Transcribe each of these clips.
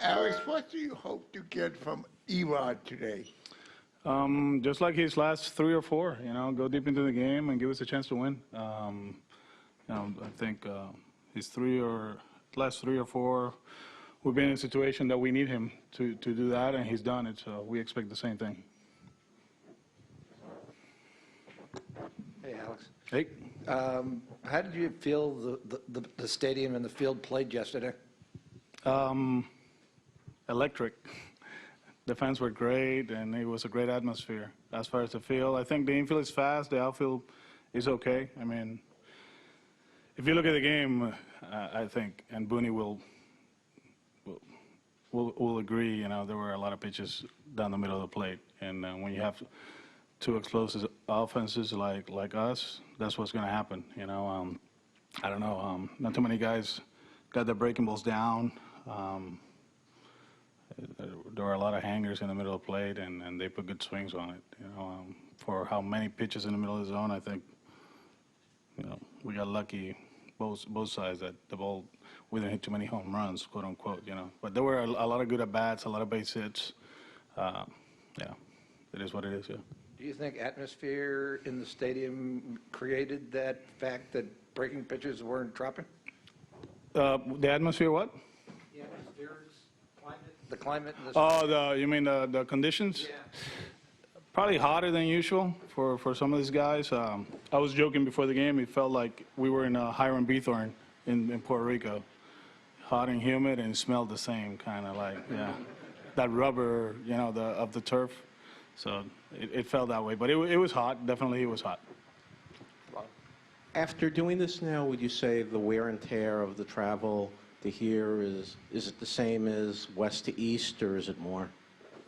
Alex, what do you hope to get from Erod today? Just like his last 3 or 4, go deep into the game and give us a chance to win. I think his last 3 or 4, we've been in a situation that we need him to do that, and he's done it. So we expect the same thing. Hey, Alex. Hey. How did you feel the stadium and the field played yesterday? Electric. The fans were great, and it was a great atmosphere. As far as the field, I think the infield is fast. The outfield is okay. I mean, if you look at the game, I think, and Booney will agree. There were a lot of pitches down the middle of the plate, and when you have two explosive offenses like us, that's what's going to happen. I don't know. Not too many guys got their breaking balls down. There were a lot of hangers in the middle of the plate, and they put good swings on it. For how many pitches in the middle of the zone, I think, we got lucky both sides that the ball, we didn't hit too many home runs, quote unquote. But there were a lot of good at bats, a lot of base hits. It is what it is. Yeah. Do you think atmosphere in the stadium created that fact that breaking pitches weren't dropping? The atmosphere, what? The atmosphere's climate. The climate in the you mean the conditions? Yeah. Probably hotter than usual for some of these guys. I was joking before the game. It felt like we were in Hiram Bithorn in Puerto Rico. Hot and humid, and smelled the same, kind of like, that rubber, of the turf. So it felt that way. But it was hot. Definitely it was hot. After doing this now, would you say the wear and tear of the travel to here is it the same as west to east, or is it more?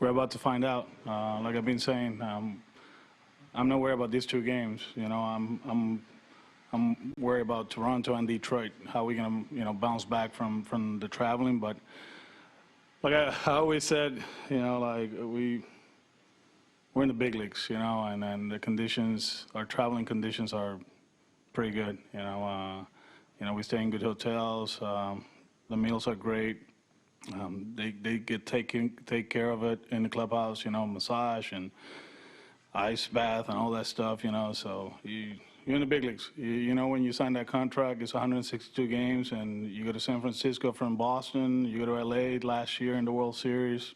We're about to find out. Like I've been saying, I'm not worried about these 2 games. I'm worried about Toronto and Detroit. How we gonna bounce back from the traveling? But like I always said, we're in the big leagues, and then the conditions, our traveling conditions are pretty good. We stay in good hotels. The meals are great. They take care of it in the clubhouse, massage and ice bath and all that stuff, So you're in the big leagues. When you sign that contract, it's 162 games, and you go to San Francisco from Boston, you go to LA last year in the World Series.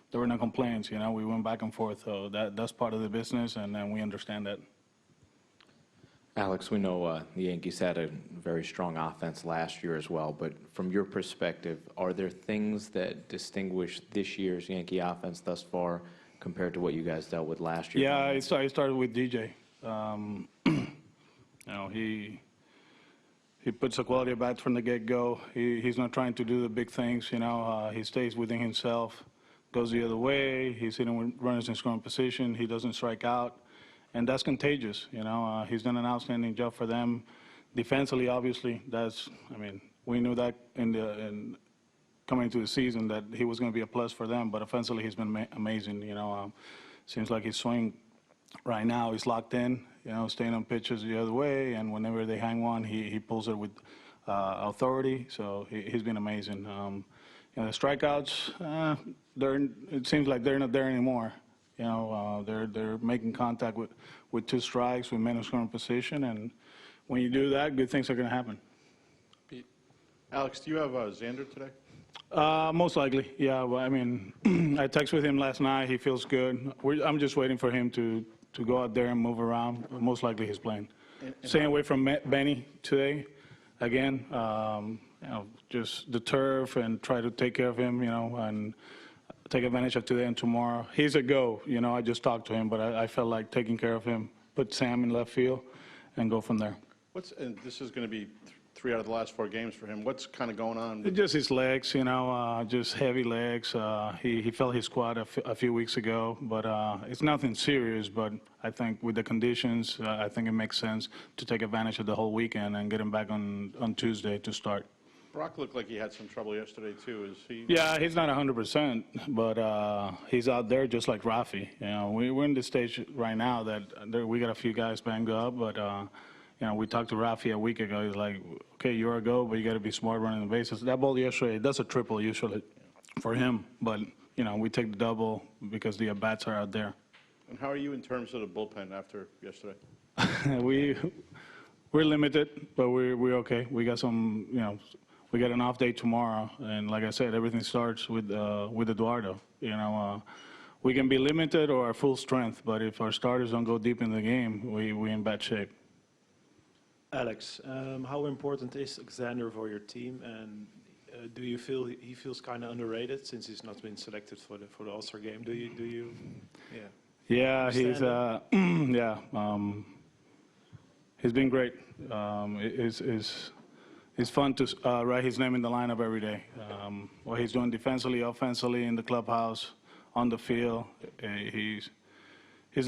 There were no complaints, we went back and forth. So that's part of the business, and then we understand that. Alex, we know the Yankees had a very strong offense last year as well, but from your perspective, are there things that distinguish this year's Yankee offense thus far compared to what you guys dealt with last year? Yeah, I started with DJ. He puts a quality of bats from the get-go. He's not trying to do the big things, He stays within himself, goes the other way. He's hitting with runners in scoring position. He doesn't strike out. And that's contagious, He's done an outstanding job for them. Defensively, obviously, we knew that in coming into the season that he was going to be a plus for them. But offensively, he's been amazing, Seems like his swing right now is locked in, staying on pitches the other way. And whenever they hang one, he pulls it with authority. So he's been amazing. The strikeouts, it seems like they're not there anymore. They're making contact with 2 strikes with men in scoring position, and when you do that, good things are going to happen. Pete. Alex, do you have Xander today? Most likely, yeah. Well, I texted with him last night. He feels good. I'm just waiting for him to go out there and move around. Most likely he's playing. Staying away from Benny today, again. Just the turf and try to take care of him, and take advantage of today and tomorrow. He's a go, I just talked to him, but I felt like taking care of him, put Sam in left field, and go from there. And this is going to be 3 out of the last 4 games for him. What's kind of going on? Just his legs, just heavy legs. He felt his quad a few weeks ago, but it's nothing serious. But I think with the conditions, I think it makes sense to take advantage of the whole weekend and get him back on Tuesday to start. Brock looked like he had some trouble yesterday, too. Is he? Yeah, he's not 100%, but he's out there just like Rafi. We're in the stage right now that we got a few guys banged up, but we talked to Rafi a week ago. He's like, okay, you're a go, but you got to be smart running the bases. That ball yesterday, that's a triple usually. for him. But, we take the double because the at-bats are out there. And how are you in terms of the bullpen after yesterday? We're limited, but we're okay. We got some, we got an off day tomorrow, and like I said, everything starts with Eduardo. We can be limited or at full strength, but if our starters don't go deep in the game, we in bad shape. Alex, how important is Xander for your team, and do you feel he feels kind of underrated since he's not been selected for the All-Star game? Do you? Yeah. Yeah, he's Understand he's been great. It's fun to write his name in the lineup every day. What he's doing defensively, offensively, in the clubhouse, on the field, he's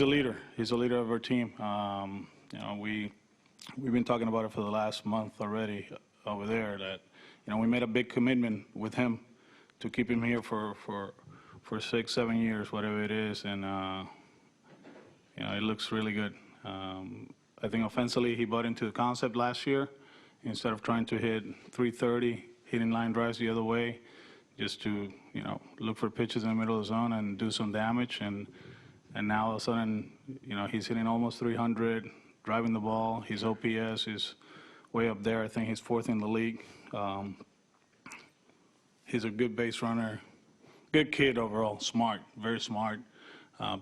a leader. He's a leader of our team. We've been talking about it for the last month already over there. That we made a big commitment with him to keep him here for 6, 7 years, whatever it is, and it looks really good. I think offensively he bought into the concept last year. Instead of trying to hit 330, hitting line drives the other way, just to look for pitches in the middle of the zone and do some damage. And now all of a sudden, he's hitting almost 300, driving the ball. His OPS is way up there. I think he's 4th in the league. He's a good base runner, good kid overall, smart, very smart.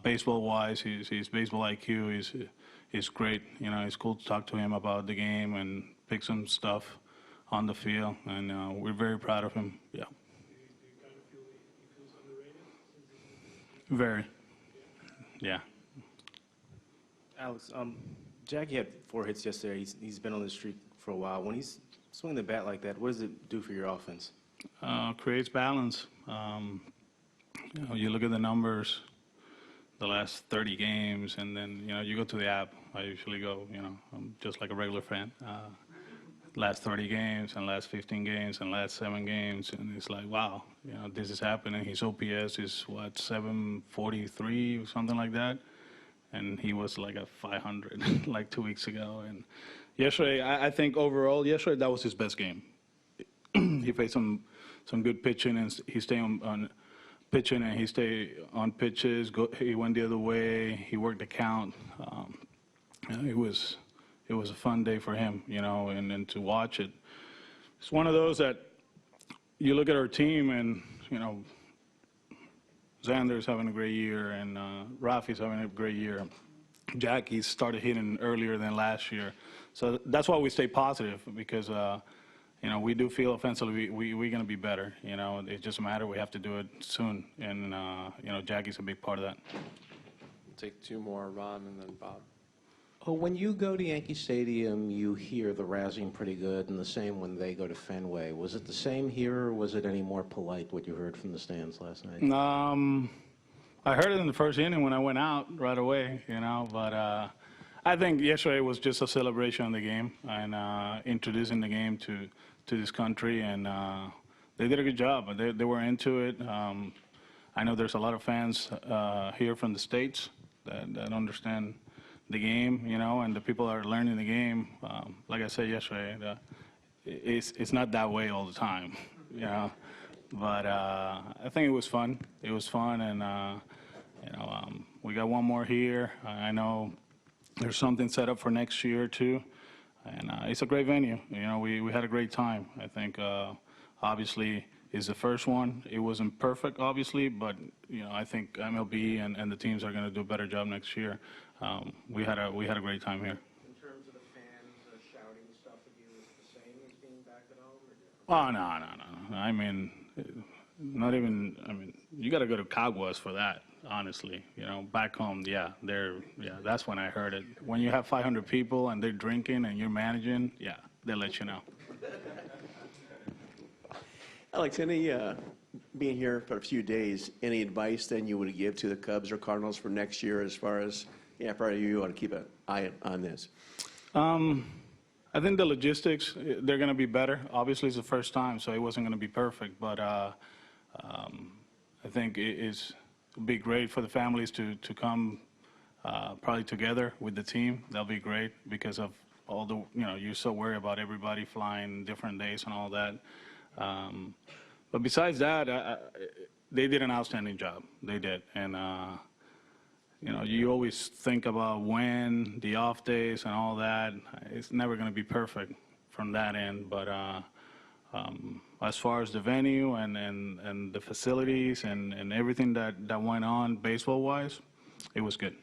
Baseball-wise, his baseball IQ is great. It's cool to talk to him about the game and pick some stuff on the field, and we're very proud of him. Yeah. Do you kind of feel he feels underrated? Very. Yeah. Alex, Jackie had 4 hits yesterday. He's been on the streak for a while. When he's swinging the bat like that, what does it do for your offense? Creates balance. You look at the numbers, the last 30 games, and then you go to the app. I usually go, I'm just like a regular fan. Last 30 games and last 15 games and last 7 games, and it's like, wow, this is happening. His OPS is what, 743 or something like that, and he was like a 500 like 2 weeks ago. And yesterday, I think overall, yesterday that was his best game. He faced some good pitching, and he stayed on pitching, and he stayed on pitches. He went the other way. He worked the count. It was a fun day for him, and then to watch it. It's one of those that you look at our team, and Xander's having a great year, and Rafi's having a great year. Jackie started hitting earlier than last year, so that's why we stay positive, because we do feel offensively we're going to be better. It's just a matter we have to do it soon, and Jackie's a big part of that. We'll take 2 more, Ron, and then Bob. Oh, when you go to Yankee Stadium, you hear the razzing pretty good, and the same when they go to Fenway. Was it the same here, or was it any more polite, what you heard from the stands last night? I heard it in the first inning when I went out right away, but I think yesterday was just a celebration of the game and introducing the game to this country, and they did a good job. They were into it. I know there's a lot of fans here from the States that understand the game, and the people that are learning the game. Like I said yesterday, it's not that way all the time, But I think it was fun. It was fun, and we got one more here. I know there's something set up for next year too, and it's a great venue. We had a great time. I think obviously it's the first one. It wasn't perfect, obviously, but I think MLB and the teams are going to do a better job next year. We had a great time here. In terms of the fans shouting stuff at you, is it the same as being back at home? Oh, no. I mean, not even. I mean, you got to go to Caguas for that. Honestly, back home, that's when I heard it. When you have 500 people and they're drinking and you're managing, they'll let you know. Alex, being here for a few days, any advice then you would give to the Cubs or Cardinals for next year as far as, probably you ought to keep an eye on this? I think the logistics, they're going to be better. Obviously, it's the first time, so it wasn't going to be perfect, but I think it'll be great for the families to come probably together with the team. That'll be great because of all the, you're so worried about everybody flying different days and all that. But besides that, they did an outstanding job. They did. And, you always think about when, the off days and all that. It's never going to be perfect from that end. But as far as the venue and the facilities and everything that went on baseball-wise, it was good.